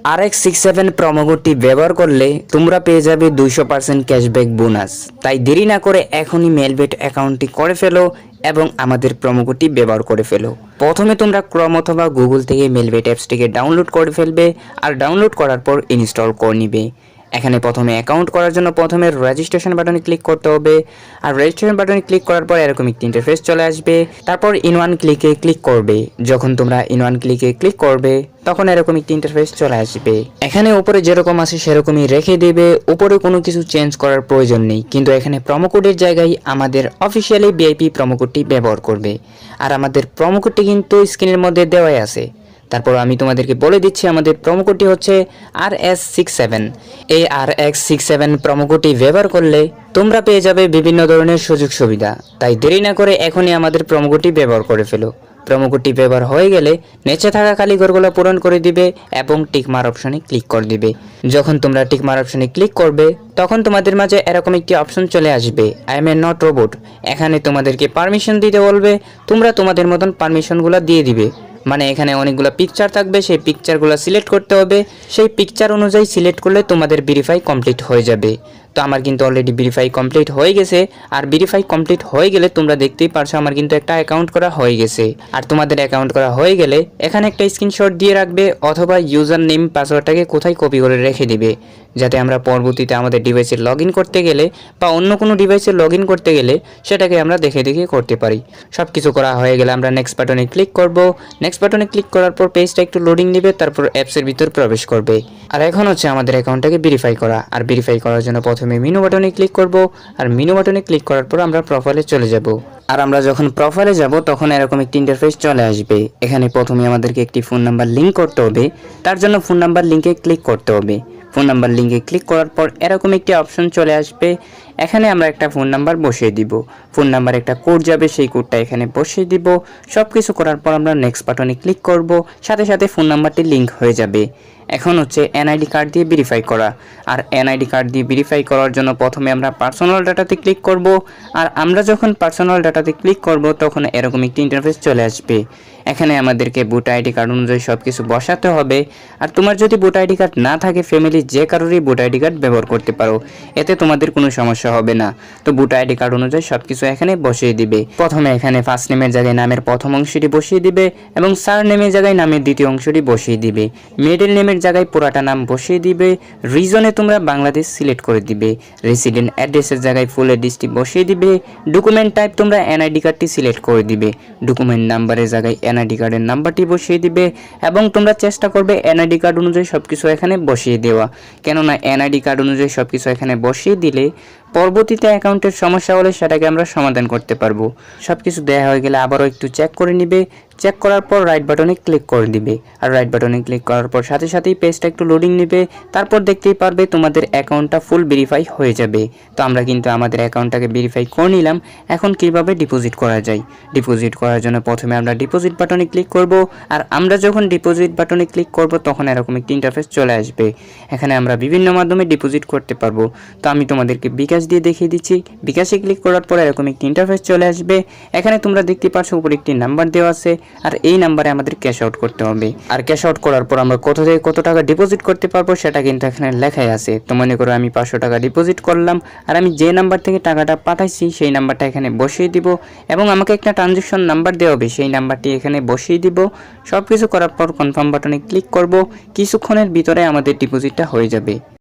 RX67 promo কোডটি ব্যবহার করলে তোমরা পেয়ে যাবে 200% ক্যাশব্যাক বোনাস। তাই দেরি না করে এখনই মেলবেট অ্যাকাউন্টটি করে ফেলো এবং আমাদের প্রোমো কোডটি ব্যবহার করে ফেলো। প্রথমে তোমরা ক্রোম অথবা গুগল থেকে মেলবেট অ্যাপসটিকে ডাউনলোড করে ফেলবে আর ডাউনলোড করার পর ইনস্টল করে নিবে। এখানে প্রথমে অ্যাকাউন্ট করার জন্য প্রথমে রেজিস্ট্রেশন বাটনে ক্লিক করতে হবে আর রেজিস্ট্রেশন বাটনে ক্লিক করার পর এরকম একটি ইন্টারফেস চলে আসবে। তারপর ইন ওয়ান ক্লিকে ক্লিক করবে। যখন তোমরা ইন ওয়ান ক্লিকে ক্লিক করবে তখন এরকম একটি ইন্টারফেস চলে আসবে। এখানে উপরে যেরকম আছে সেরকমই রেখে দেবে, উপরে কোনো কিছু চেঞ্জ করার প্রয়োজন নেই। কিন্তু এখানে প্রোমো কোডের জায়গায় আমাদের অফিসিয়ালি ভিআইপি প্রোমো কোডটি ব্যবহার করবে আর আমাদের প্রোমো কোডটি কিন্তু স্ক্রিনের মধ্যে দেওয়াই আছে। তারপর আমি তোমাদেরকে বলে দিচ্ছি আমাদের প্রোমো কোডটি হচ্ছে RS67। এই RX67 প্রোমো কোডটি ব্যবহার করলে তোমরা পেয়ে যাবে বিভিন্ন ধরনের সুযোগ সুবিধা। তাই দেরি না করে এখনই আমাদের প্রোমো কোডটি ব্যবহার করে ফেলো। প্রোমো কোডটি ব্যবহার হয়ে গেলে নিচে থাকা খালি ঘরগুলো পূরণ করে দিবে এবং টিক মার অপশনে ক্লিক করে দিবে। যখন তোমরা টিক মার অপশনে ক্লিক করবে তখন তোমাদের মাঝে এরকম একটি অপশন চলে আসবে, I M A not robot. এখানে তোমাদেরকে পারমিশন দিতে বলবে, তোমরা তোমাদের মতন পারমিশনগুলো দিয়ে দিবে। মানে এখানে অনেকগুলো পিকচার থাকবে, সেই পিকচারগুলো সিলেক্ট করতে হবে। সেই পিকচার অনুযায়ী সিলেক্ট করলে তোমাদের ভেরিফাই কমপ্লিট হয়ে যাবে। তো আমার কিন্তু অলরেডি ভেরিফাই কমপ্লিট হয়ে গেছে। আর ভেরিফাই কমপ্লিট হয়ে গেলে তোমরা দেখতেই পারছো আমার কিন্তু একটা অ্যাকাউন্ট করা হয়ে গেছে। আর তোমাদের অ্যাকাউন্ট করা হয়ে গেলে এখানে একটা স্ক্রিনশট দিয়ে রাখবে অথবা ইউজার নেম পাসওয়ার্ডটাকে কোথায় কপি করে রেখে দিবে, যাতে আমরা পরবর্তীতে আমাদের ডিভাইসে লগ ইন করতে গেলে বা অন্য কোনো ডিভাইসে লগ ইন করতে গেলে সেটাকে আমরা দেখে দেখে করতে পারি। সব কিছু করা হয়ে গেলে আমরা নেক্সট বাটনে ক্লিক করব। নেক্সট বাটনে ক্লিক করার পর পেজটা একটু লোডিং নেবে, তারপর অ্যাপসের ভিতর প্রবেশ করবে। আর এখন হচ্ছে আমাদের অ্যাকাউন্টটাকে ভেরিফাই করা। আর ভেরিফাই করার জন্য প্রথমে মেনু বাটনে ক্লিক করব আর মেনু বাটনে ক্লিক করার পর আমরা প্রোফাইলে চলে যাব। আর আমরা যখন প্রোফাইলে যাব তখন এরকম একটি ইন্টারফেস চলে আসবে। এখানে প্রথমে আমাদেরকে একটি ফোন নাম্বার লিংক করতে হবে। তার জন্য ফোন নাম্বার লিংকে ক্লিক করতে হবে। ফোন নাম্বার লিংকে ক্লিক করার পর এরকম একটি অপশন চলে আসবে। এখানে আমরা একটা ফোন নাম্বার বসিয়ে দিব। ফোন নাম্বার একটা কোড যাবে, সেই কোডটা এখানে বসিয়ে দিব। সব কিছু করার পর আমরা নেক্সট বাটনে ক্লিক করব, সাথে সাথে ফোন নাম্বারটি লিংক হয়ে যাবে। এখন হচ্ছে এনআইডি কার্ড দিয়ে ভেরিফাই করা। আর এনআইডি কার্ড দিয়ে ভেরিফাই করার জন্য প্রথমে আমরা পার্সোনাল ডাটাতে ক্লিক করব। আর আমরা যখন পার্সোনাল ডাটাতে ক্লিক করব তখন এরকম একটি ইন্টারফেস চলে আসবে। এখানে আমাদেরকে ভোট আইডি কার্ড অনুযায়ী সব কিছু বসাতে হবে। আর তোমার যদি ভোট আইডি কার্ড না থাকে, ফ্যামিলি যে কারোরই ভোট আইডি কার্ড ব্যবহার করতে পারো, এতে তোমাদের কোনো সমস্যা হবে না। তো ভোট আইডি কার্ড অনুযায়ী সব কিছু এখানে বসিয়ে দিবে। প্রথমে এখানে ফার্স্ট নেমের জায়গায় নামের প্রথম অংশটি বসিয়ে দিবে এবং সার নেমের জায়গায় নামের দ্বিতীয় অংশটি বসিয়ে দিবে। মিডল নেমের জায়গায় পুরাটা নাম বসিয়ে দিবে। রিজনে তোমরা বাংলাদেশ সিলেক্ট করে দিবে। রেসিডেন্ট অ্যাড্রেসের জায়গায় ফুল অ্যাড্রেসটি বসিয়ে দিবে। ডকুমেন্ট টাইপ তোমরা এনআইডি কার্ডটি সিলেক্ট করে দিবে। ডকুমেন্ট নাম্বারের জায়গায় এনআইডি কার্ডের নাম্বারটি বসিয়ে দিবে এবং তোমরা চেষ্টা করবে এনআইডি কার্ড অনুযায়ী সবকিছু এখানে বসিয়ে দেওয়া। কেননা এনআইডি কার্ড অনুযায়ী সবকিছু এখানে বসিয়ে দিলে পরবর্তীতে অ্যাকাউন্টের সমস্যা হলে সেটাকে আমরা সমাধান করতে পারবো। সবকিছু দেওয়া হয়ে গেলে আবারও একটু চেক করে নিবে। চেক করার পর রাইট বাটনে ক্লিক করে দিবে। আর রাইট বাটনে ক্লিক করার পর সাথে সাথেই পেজটা একটু লোডিং নেবে। তারপর দেখতেই পারবে তোমাদের অ্যাকাউন্টটা ফুল ভেরিফাই হয়ে যাবে। তো আমরা কিন্তু আমাদের অ্যাকাউন্টটাকে ভেরিফাই করে নিলাম। এখন কিভাবে ডিপোজিট করা যায়? ডিপোজিট করার জন্য প্রথমে আমরা ডিপোজিট বাটনে ক্লিক করব। আর আমরা যখন ডিপোজিট বাটনে ক্লিক করব তখন এরকম একটি ইন্টারফেস চলে আসবে। এখানে আমরা বিভিন্ন মাধ্যমে ডিপোজিট করতে পারবো। তো আমি তোমাদেরকে বিকাশ দিয়ে দেখিয়ে দিচ্ছি। বিকাশে ক্লিক করার পর এরকম একটি ইন্টারফেস চলে আসবে। এখানে তোমরা দেখতে পাচ্ছ উপরে একটি নাম্বার দেওয়া আছে আর এই নাম্বারে আমাদের ক্যাশ আউট করতে হবে। আর ক্যাশ আউট করার পর আমরা কত থেকে কত টাকা ডিপোজিট করতে পারবো সেটা কিন্তু এখানে লেখাই আছে। তো মনে করো আমি 500 টাকা ডিপোজিট করলাম আর আমি যে নাম্বার থেকে টাকাটা পাঠাইছি সেই নাম্বারটা এখানে বসিয়ে দিব এবং আমাকে একটা ট্রানজ্যাকশন নাম্বার দেওয়া হবে, সেই নাম্বারটি এখানে বসিয়ে দিব। সব কিছু করার পর কনফার্ম বাটনে ক্লিক করব। কিছুক্ষণের ভিতরে আমাদের ডিপোজিটটা হয়ে যাবে।